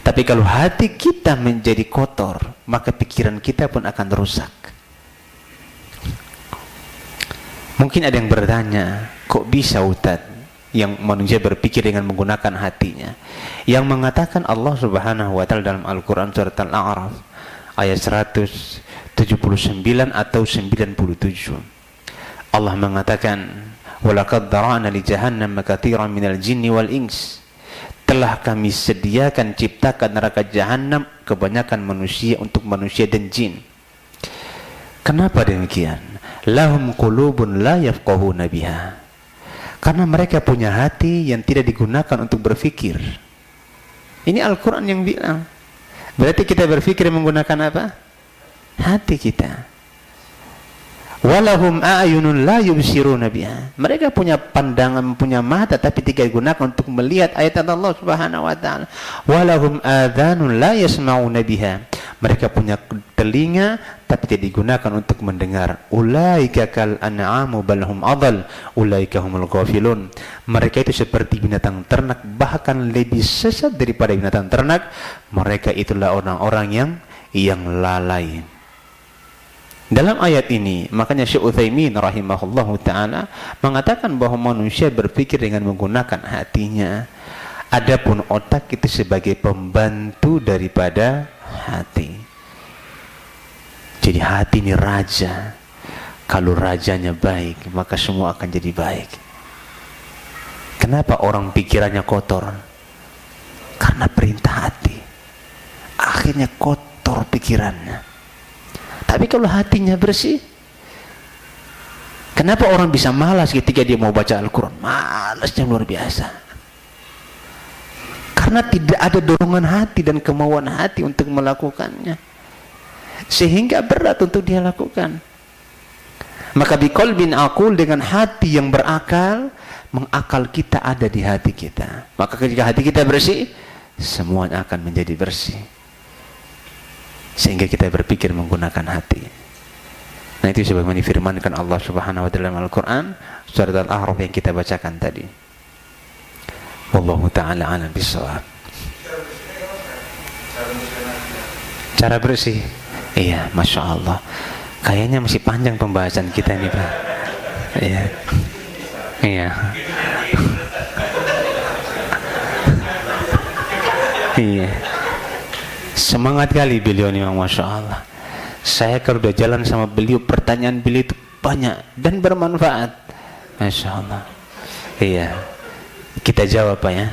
Tapi kalau hati kita menjadi kotor, maka pikiran kita pun akan rusak. Mungkin ada yang bertanya, kok bisa Ustaz yang manusia berpikir dengan menggunakan hatinya? Yang mengatakan Allah Subhanahu wa taala dalam Al-Qur'an surat Al-A'raf ayat 179 atau 97. Allah mengatakan, "Walaqad dhara'na li jahannam katsiran minal jinni wal ins." Telah kami sediakan, ciptakan neraka jahanam kebanyakan manusia, untuk manusia dan jin. Kenapa demikian? Lahum qulubun la yafqahuna biha. Karena mereka punya hati yang tidak digunakan untuk berfikir. Ini Al-Quran yang bilang. Berarti kita berfikir menggunakan apa? Hati kita. Walahum a'yunun la yubsiruna biha. Mereka punya pandangan, punya mata, tapi tidak digunakan untuk melihat ayat Allah Subhanahu wa taala. Walahum adhanun la yasma'una biha. Mereka punya telinga tapi tidak digunakan untuk mendengar. Ulaika kal an'amu bal hum adall. Ulaika humul ghafilun. Mereka itu seperti binatang ternak, bahkan lebih sesat daripada binatang ternak. Mereka itulah orang-orang yang lalai. Dalam ayat ini, makanya Syekh Utsaimin rahimahullahu taala mengatakan bahwa manusia berpikir dengan menggunakan hatinya. Adapun otak itu sebagai pembantu daripada hati. Jadi hati ini raja. Kalau rajanya baik, maka semua akan jadi baik. Kenapa orang pikirannya kotor? Karena perintah hati. Akhirnya kotor pikirannya. Tapi kalau hatinya bersih, kenapa orang bisa malas ketika dia mau baca Al-Quran? Malasnya luar biasa. Karena tidak ada dorongan hati dan kemauan hati untuk melakukannya, sehingga berat untuk dia lakukan. Maka biqalbin aqul, dengan hati yang berakal, mengakal kita ada di hati kita. Maka ketika hati kita bersih, semuanya akan menjadi bersih. Sehingga kita berpikir menggunakan hati. Nah, itu sebagaimana difirmankan Allah Subhanahu wa taala dalam Al-Qur'an surat Al-A'raf yang kita bacakan tadi. Wallahu taala a'lam bissawab. Cara bersih. Iya, Masya Allah. Kayaknya masih panjang pembahasan kita ini, Pak. Iya. Iya. Iya. Semangat kali beliau ini, Masya Allah. Saya kalau udah jalan sama beliau, pertanyaan beliau itu banyak dan bermanfaat, Masya Allah. Iya, kita jawab Pak ya.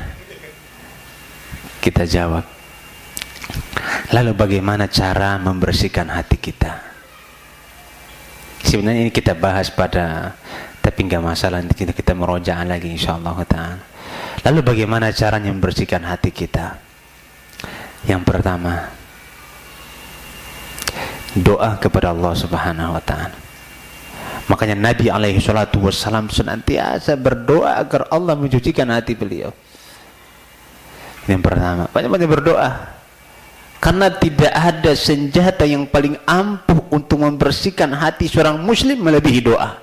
Kita jawab. Lalu bagaimana cara membersihkan hati kita? Sebenarnya ini kita bahas tapi nggak masalah, nanti kita merojaah lagi insyaallah ta'ala. Lalu bagaimana caranya membersihkan hati kita? Yang pertama, doa kepada Allah Subhanahu wa ta'ala. Makanya Nabi alaihi salatu wassalam senantiasa berdoa agar Allah mencucikan hati beliau. Yang pertama, banyak-banyak berdoa. Karena tidak ada senjata yang paling ampuh untuk membersihkan hati seorang muslim melebihi doa.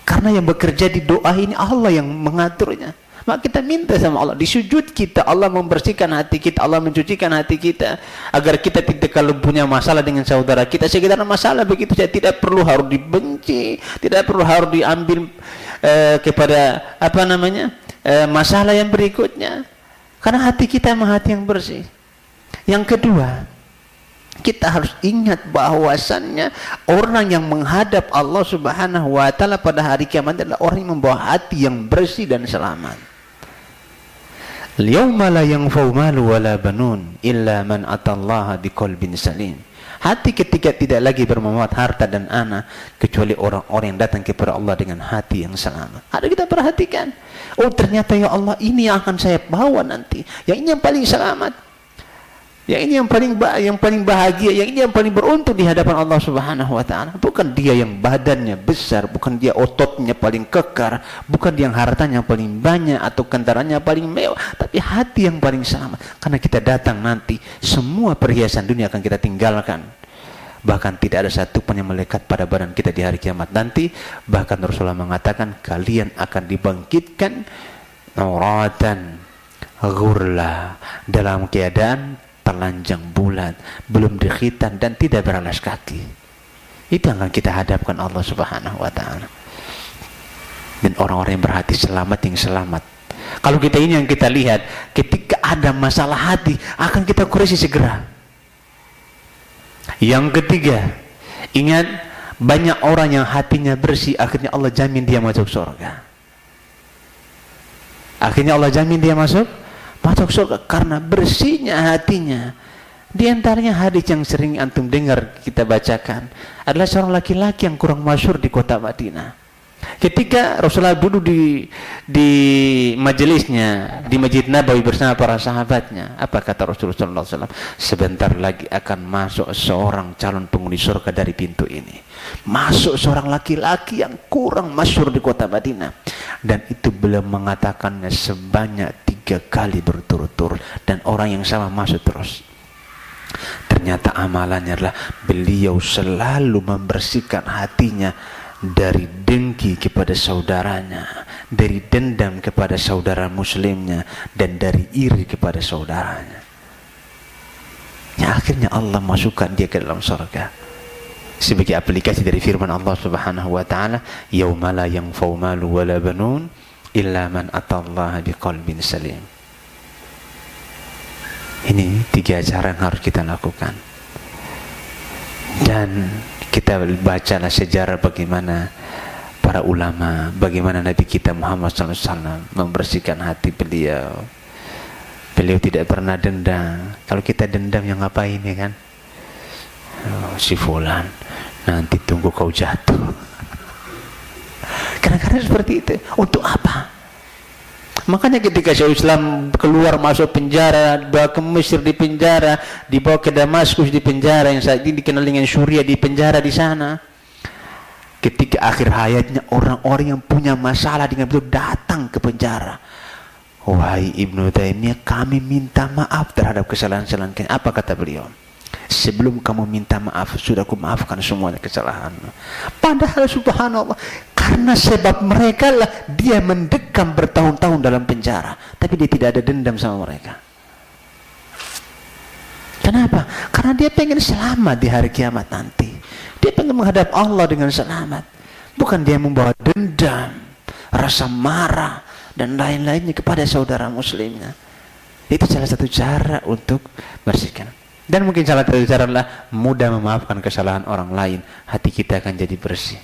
Karena yang bekerja di doa ini Allah yang mengaturnya. Maka kita minta sama Allah, di sujud kita Allah membersihkan hati kita, Allah mencucikan hati kita, agar kita tidak, kalau punya masalah dengan saudara kita, sekedar masalah begitu saja, tidak perlu harus dibenci, tidak perlu harus diambil kepada masalah yang berikutnya, karena hati kita memang hati yang bersih. Yang kedua, kita harus ingat bahwasannya orang yang menghadap Allah Subhanahu wa ta'ala pada hari kiamat adalah orang yang membawa hati yang bersih dan selamat. Al-yawma la yanfa'u malu wala banun illa man atallaha biqalbin salim. Hati ketika tidak lagi bermanfaat harta dan anak kecuali orang-orang yang datang kepada Allah dengan hati yang selamat. Ada kita perhatikan, oh ternyata ya Allah, ini yang akan saya bawa nanti, yang ini yang paling selamat, yang ini yang paling bahagia, yang ini yang paling beruntung di hadapan Allah Subhanahu wa ta'ala. Bukan dia yang badannya besar, bukan dia ototnya paling kekar, bukan dia yang hartanya paling banyak atau kendaraannya paling mewah, tapi hati yang paling selamat. Karena kita datang nanti, semua perhiasan dunia akan kita tinggalkan. Bahkan tidak ada satu pun yang melekat pada badan kita di hari kiamat nanti. Bahkan Rasulullah mengatakan, kalian akan dibangkitkan auratan ghurla, dalam keadaan telanjang bulat, belum dikhitan dan tidak beralas kaki. Itu yang akan kita hadapkan Allah Subhanahu wa ta'ala. Dan orang-orang yang berhati selamat yang selamat. Kalau kita ini yang kita lihat, ketika ada masalah hati akan kita koreksi segera. Yang ketiga, ingat, banyak orang yang hatinya bersih, akhirnya Allah jamin dia masuk surga. Akhirnya Allah jamin dia masuk surga karena bersihnya hatinya. Di antaranya hadis yang sering antum dengar kita bacakan adalah seorang laki-laki yang kurang masyhur di kota Madinah. Ketika Rasulullah duduk di majelisnya di Masjid Nabawi bersama para sahabatnya, apa kata Rasulullah SAW? Sebentar lagi akan masuk seorang calon penghuni surga dari pintu ini. Masuk seorang laki-laki yang kurang masyhur di kota Madinah, dan itu beliau mengatakannya sebanyak 3 kali berturut-turut, dan orang yang sama masuk terus. Ternyata amalannya adalah beliau selalu membersihkan hatinya dari dengki kepada saudaranya, dari dendam kepada saudara muslimnya, dan dari iri kepada saudaranya. Ya, akhirnya Allah masukkan dia ke dalam surga. Sebagai aplikasi dari firman Allah Subhanahu wa ta'ala, yauma la yanfa'u malu wala banun illa man atallaha biqalbin salim. Ini 3 cara yang harus kita lakukan. Dan kita bacalah sejarah bagaimana para ulama, bagaimana Nabi kita Muhammad SAW membersihkan hati beliau. Beliau tidak pernah dendam. Kalau kita dendam yang ngapain ya kan? Oh, si fulan, nanti tunggu kau jatuh. Kadang-kadang seperti itu. Untuk apa? Makanya ketika Syaikhul Islam keluar masuk penjara, dibawa ke Mesir di penjara, dibawa ke Damaskus di penjara, yang saat ini dikenal dengan Syria di penjara di sana. Ketika akhir hayatnya, orang-orang yang punya masalah dengan beliau datang ke penjara. Wahai Ibnu Taimiyah, kami minta maaf terhadap kesalahan-kesalahan kami. Apa kata beliau? Sebelum kamu minta maaf, sudah aku maafkan semuanya kesalahan. Padahal subhanallah, karena sebab mereka lah dia mendekam bertahun-tahun dalam penjara, tapi dia tidak ada dendam sama mereka. Kenapa? Karena dia pengen selamat di hari kiamat nanti. Dia pengen menghadap Allah dengan selamat. Bukan dia membawa dendam, rasa marah dan lain-lainnya kepada saudara muslimnya. Itu salah satu cara untuk bersihkan. Dan mungkin salah satu cara adalah mudah memaafkan kesalahan orang lain. Hati kita akan jadi bersih.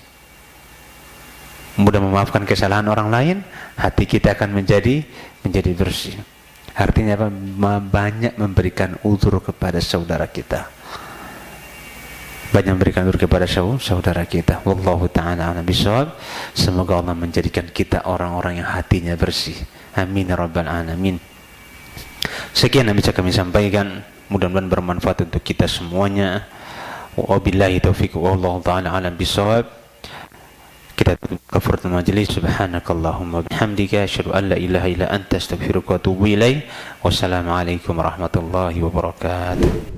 Mudah memaafkan kesalahan orang lain, hati kita akan menjadi bersih. Artinya apa? Banyak memberikan uzur kepada saudara kita. banyak memberikan kepada saudara kita. Wallahu ta'ala a'lam bishawab. Semoga Allah menjadikan kita orang-orang yang hatinya bersih. Amin ya rabbal alamin. Sekian yang bisa kami sampaikan, mudah-mudahan bermanfaat untuk kita semuanya. Wabillahi taufiq wallahu ta'ala a'lam bishawab. Kita tutup kafaratul majlis. Subhanakallahumma bihamdika asyhadu an la ilaha illa anta astaghfiruka wa atubu ilaik. Wassalamualaikum warahmatullahi wabarakatuh.